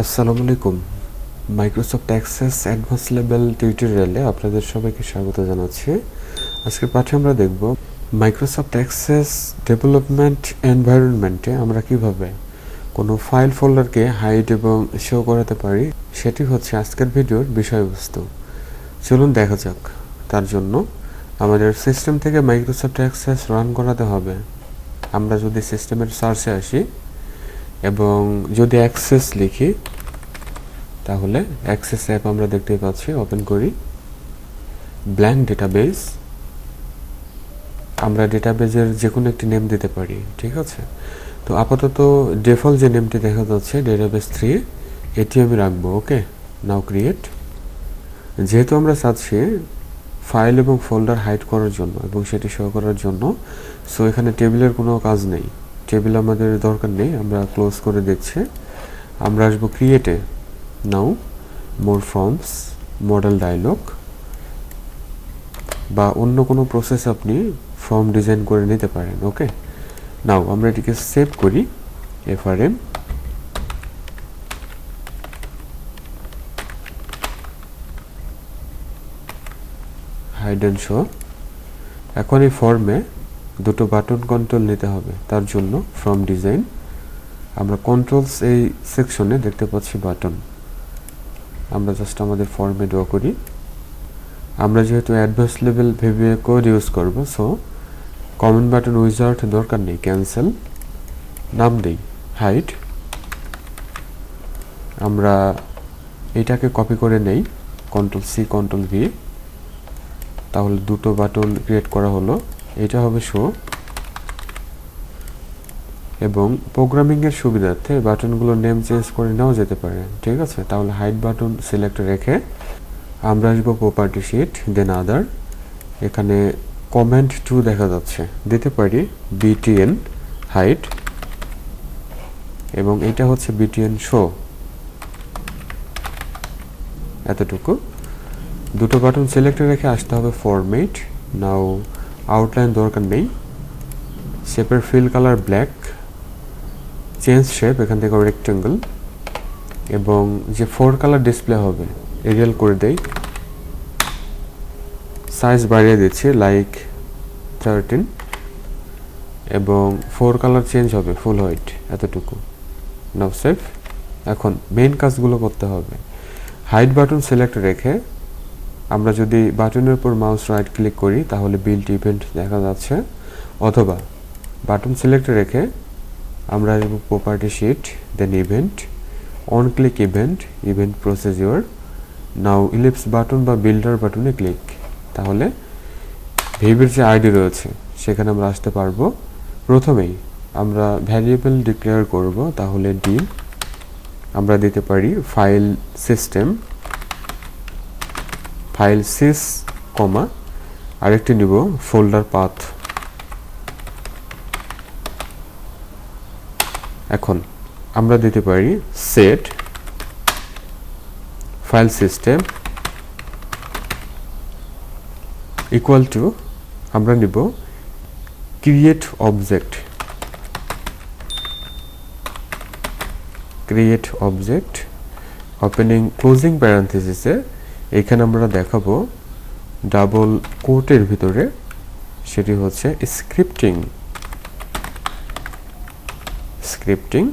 আসসালামু আলাইকুম। Microsoft access advance level টিউটোরিয়ালে আপনাদের সবাইকে স্বাগত জানাচ্ছি। আজকের পাঠে আমরা দেখব মাইক্রোসফট অ্যাক্সেস ডেভেলপমেন্ট এনভায়রনমেন্টে আমরা কিভাবে কোনো ফাইল ফোল্ডারকে হাইড এবং শো করাতে পারি, সেটি হচ্ছে আজকের ভিডিওর বিষয়বস্তু। চলুন দেখা যাক। তার জন্য আমাদের সিস্টেম থেকে মাইক্রোসফট অ্যাক্সেস রান করাতে হবে। আমরা যদি সিস্টেমের সার্চে আসি এবং যদি অ্যাক্সেস লিখি, তাহলে অ্যাক্সেস অ্যাপ আমরা দেখতে পাচ্ছি। ওপেন করি ব্ল্যাঙ্ক ডেটাবেস। আমরা ডেটাবেজের যে কোনো একটি নেম দিতে পারি, ঠিক আছে। তো আপাতত ডিফল্ট যে নেমটি দেখা যাচ্ছে ডেটাবেস 3, এটি আমি রাখবো। ওকে, নাও ক্রিয়েট। যেহেতু আমরা চাচ্ছি ফাইল এবং ফোল্ডার হাইড করার জন্য এবং সেটি শো করার জন্য, সো এখানে টেবিলের কোনো কাজ নেই, টেবিল আমাদের দরকার নেই, আমরা ক্লোজ করে দিচ্ছি। আমরা আসবো ক্রিয়েটে। নাও মোর ফর্মস, মডেল ডায়লগ বা অন্য কোনো প্রসেস আপনি ফর্ম ডিজাইন করে নিতে পারেন। ওকে, নাও আমরা এটিকে সেভ করি। FRM hide and show. এখন এই ফর্মে দুটো বাটন কন্ট্রোল নিতে হবে। তার জন্য ফ্রম ডিজাইন আমরা কন্ট্রোলস এই সেকশনে দেখতে পাচ্ছি বাটন। আমরা জাস্ট আমাদের ফর্মে ড্র করি। আমরা যেহেতু advance level VBA code use করব, সো কমেন্ট বাটন উইজার্ড দরকার নেই, ক্যান্সেল। নাম দেই হাইড। আমরা এটাকে কপি করে নেই, Ctrl+C Ctrl+V, তাহলে দুটো বাটন ক্রিয়েট করা হলো। এটা হবে শো, এবং প্রোগ্রামিংয়ের সুবিধার্থে বাটনগুলোর নেম চেঞ্জ করে নেওয়া যেতে পারে, ঠিক আছে। তাহলে হাইড বাটন সিলেক্ট রেখে আমরা আসবো প্রপার্টি শিট, দেন আদার। এখানে কমেন্ট 2 দেখা যাচ্ছে, দিতে পারি BTN হাইড, এবং এটা হচ্ছে BTN শো, এতটুকু। দুটো বাটন সিলেক্ট রেখে আসতে হবে ফরম্যাট। নাও আউটলাইন দরকার নেই, শেপের fill colour black, change shape এখান থেকে রেক্টেঙ্গল, এবং যে 4 কালার ডিসপ্লে হবে এরিয়াল করে দেই, সাইজ বাড়িয়ে দিচ্ছি লাইক 13, এবং 4 কালার চেঞ্জ হবে ফুল হোয়াইট, এতটুকু। নাও সেভ। এখন মেইন কাজগুলো করতে হবে। হাইড বাটন সিলেক্ট রেখে আমরা যদি বাটনের উপর মাউস রাইট ক্লিক করি, তাহলে বিল্ড ইভেন্ট দেখা যাচ্ছে, অথবা বাটন সিলেক্ট রেখে আমরা আসবো property sheet, then event, on click event, event procedure. Now ellipse button বা বিল্ডার বাটনে ক্লিক, তাহলে ভিবির যে আইডি রয়েছে সেখানে আমরা আসতে পারবো। প্রথমেই আমরা ভ্যারিয়েবল ডিক্লেয়ার করব, তাহলে ডি আমরা দিতে পারি file system, file sys, comma আরেকটি নিব ফোল্ডার পাথ। এখন আমরা দিতে পারি set file system equal to, আমরা নিব create object, create object opening closing প্যারেনথেসিসে। এখানে আমরা দেখাবো ডাবল কোটের ভিতরে, সেটি হচ্ছে scripting, scripting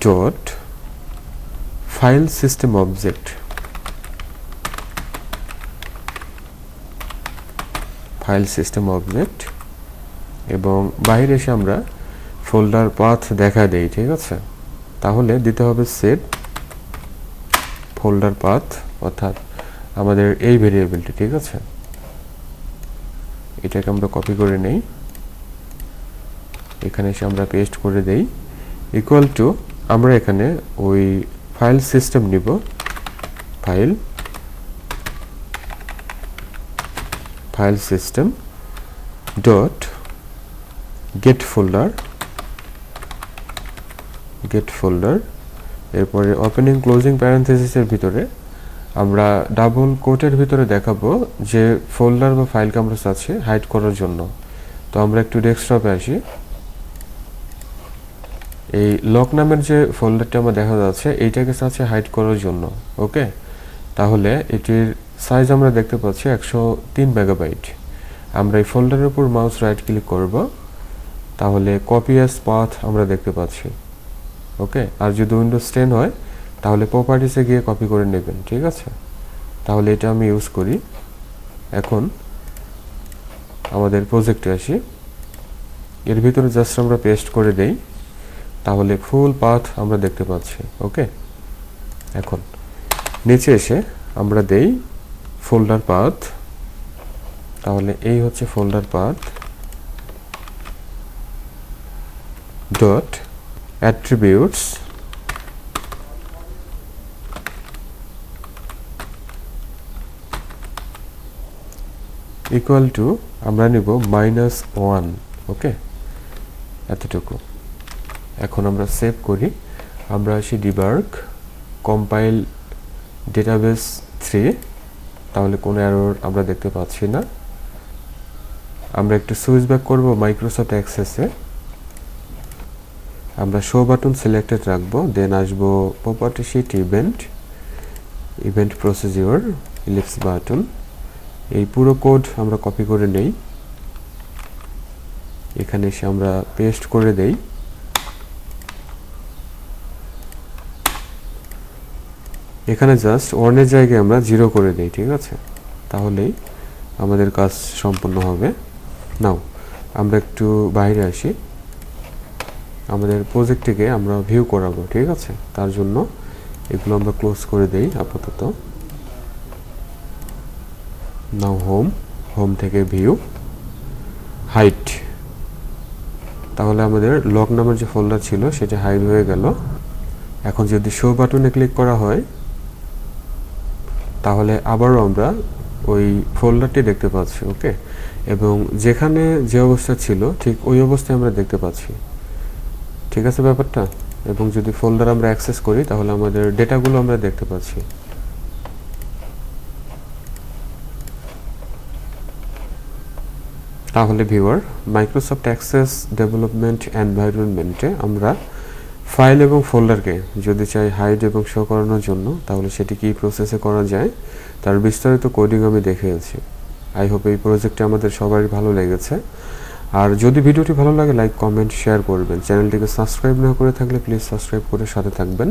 dot file system object, file system object, এবং বাইরে এসে আমরা ফোল্ডার পাথ দেখা দেই, ঠিক আছে। তাহলে দিতে হবে সেট ফোল্ডার পাথ, অর্থাৎ আমাদের এই ভেরিয়েবলটি, ঠিক আছে। এটাকে আমরা কপি করে নেই, এখানে এসে আমরা পেস্ট করে দেই, ইকুয়াল টু আমরা এখানে ওই ফাইল সিস্টেম নিব, file, file system dot get folder, get folder. এরপরে ওপেনিং ক্লোজিং প্যারেনথেসিসের ভিতরে আমরা ডাবল কোটের ভিতরে দেখাবো যে ফোল্ডার বা ফাইলকে আমরা চাচ্ছি হাইড করার জন্য। তো আমরা একটু ডেস্কটপে আসি, এই লক নামের যে ফোল্ডারটা আমার দেখা যাচ্ছে এইটাকে চাচ্ছে হাইড করার জন্য। ওকে, তাহলে এটির সাইজ আমরা দেখতে পাচ্ছি 103 মেগাবাইট। আমরা এই ফোল্ডারের উপর মাউস রাইট ক্লিক করব, তাহলে কপি অ্যাজ পাথ আমরা দেখতে পাচ্ছি। ওকে, আর যদি উইন্ডোজ 10 হয় তাহলে প্রপার্টিসে গিয়ে কপি করে নেবেন, ঠিক আছে? তাহলে এটা আমি ইউজ করি। এখন আমাদের প্রজেক্টে আসি, এর ভিতরে জাস্ট আমরা পেস্ট করে দেই, তাহলে ফুল পাথ আমরা দেখতে পাচ্ছি। ওকে, এখন নিচে এসে আমরা দেই ফোল্ডার পাথ, তাহলে এই হচ্ছে folder path dot attributes equal to আমরা নিব -1। ওকে, এতটুকু। এখন আমরা সেভ করি, আমরা আসি ডিবাগ, কম্পাইল ডেটাবেস 3, তাহলে কোনো এরর আমরা দেখতে পাচ্ছি না। আমরা একটু সুইচ ব্যাক করব মাইক্রোসফট অ্যাক্সেসে, আমরা শো বাটন সিলেক্টেড রাখবো, দেন আসবো property sheet event procedure ellipse button. এই পুরো কোড আমরা কপি করে নেই, এখানে এসে আমরা পেস্ট করে দেই। এখানে জাস্ট 1 এর জায়গায় আমরা 0 করে দেই, ঠিক আছে? তাহলেই আমাদের কাজ সম্পূর্ণ হবে। নাও আমরা একটু বাইরে আসি, আমাদের প্রজেক্টটিকে আমরা ভিউ করাবো, ঠিক আছে? তার জন্য এগুলো আমরা ক্লোজ করে দেই আপাতত। নাও হোম থেকে ভিউ, হাইড, তাহলে আমাদের লক নামের যে ফোল্ডার ছিল সেটা হাইড হয়ে গেল। এখন যদি শো বাটনে ক্লিক করা হয় তাহলে আবারও আমরা ওই ফোল্ডারটি দেখতে পাচ্ছি। ওকে, এবং যেখানে যে অবস্থা ছিল ঠিক ওই অবস্থায় আমরা দেখতে পাচ্ছি, ঠিক আছে ব্যাপারটা? এবং যদি ফোল্ডার আমরা অ্যাক্সেস করি তাহলে আমাদের ডেটাগুলো আমরা দেখতে পাচ্ছি। তাহলে ভিউয়ার, মাইক্রোসফট অ্যাক্সেস ডেভেলপমেন্ট এনভায়রনমেন্টে আমরা ফাইল এবং ফোল্ডারকে যদি চাই হাইড এবং শো করানোর জন্য, তাহলে সেটি কী প্রসেসে করা যায় তার বিস্তারিত কোডিং আমি দেখিয়েছি। আই হোপ এই প্রজেক্টটি আমাদের সবারই ভালো লেগেছে। আর যদি ভিডিওটি ভালো লাগে লাইক কমেন্ট শেয়ার করবেন। চ্যানেলটিকে সাবস্ক্রাইব না করে থাকলে প্লিজ সাবস্ক্রাইব করে সাথে থাকবেন।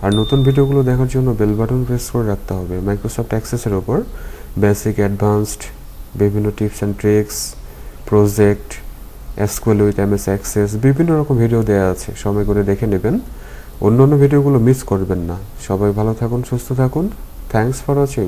আর নতুন ভিডিওগুলো দেখার জন্য বেল বাটন প্রেস করে রাখতে হবে। মাইক্রোসফট অ্যাক্সেসের ওপর বেসিক, অ্যাডভান্সড, বিভিন্ন tips and tricks, project, SQL with MS access, বিভিন্ন রকম ভিডিও দেওয়া আছে, সময় করে দেখে নেবেন। অন্য ভিডিওগুলো মিস করবেন না। সবাই ভালো থাকুন, সুস্থ থাকুন। Thanks for watching.